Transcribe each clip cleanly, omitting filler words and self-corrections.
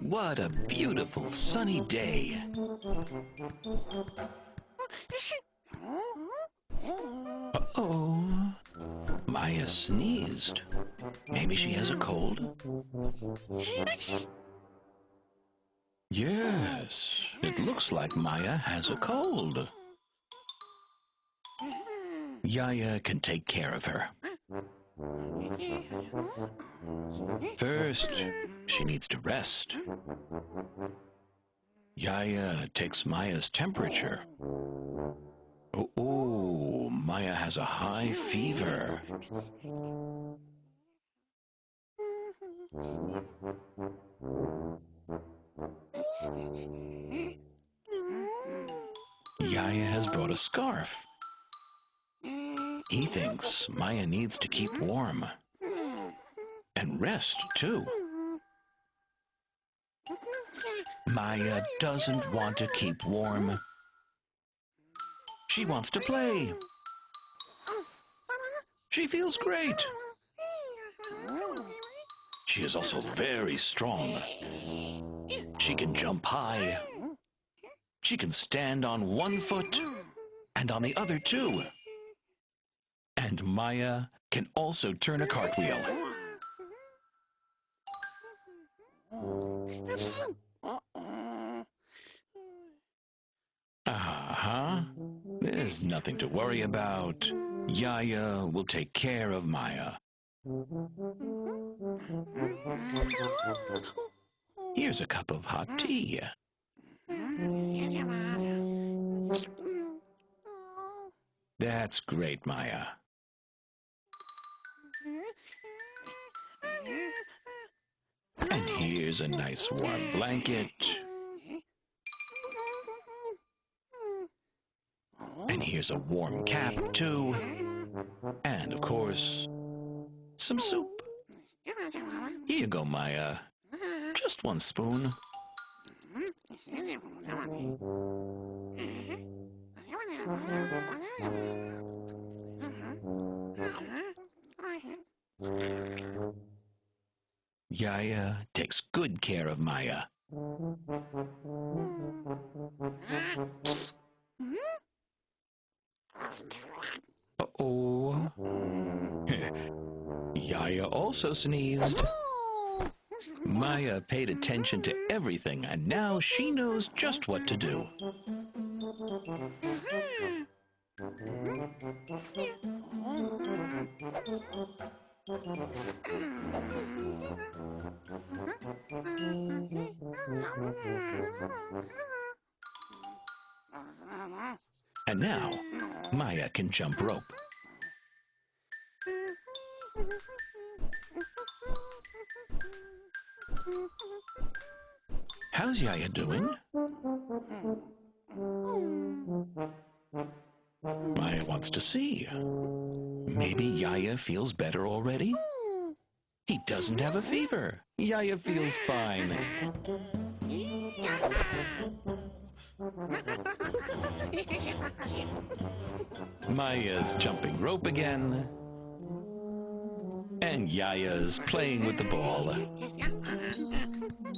What a beautiful sunny day. Uh-oh. Maya sneezed. Maybe she has a cold? Yes, it looks like Maya has a cold. Yaya can take care of her. First, she needs to rest. Yaya takes Maya's temperature. Oh, Maya has a high fever. Yaya has brought a scarf. He thinks Maya needs to keep warm. And rest, too. Maya doesn't want to keep warm. She wants to play. She feels great. She is also very strong. She can jump high. She can stand on one foot and on the other too. And Maya can also turn a cartwheel. There's nothing to worry about. Yaya will take care of Maya. Here's a cup of hot tea. That's great, Maya. And here's a nice warm blanket. And here's a warm cap, too. And, of course, some soup. Here you go, Maya. Just one spoon. Yaya takes good care of Maya. Uh-oh. Yaya also sneezed. Maya paid attention to everything, and now she knows just what to do. And now, Maya can jump rope. How's Yaya doing? Maya wants to see. Maybe Yaya feels better already? He doesn't have a fever. Yaya feels fine. Maya's jumping rope again. And Yaya's playing with the ball.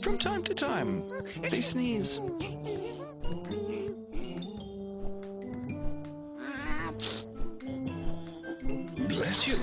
From time to time, they sneeze. Bless you.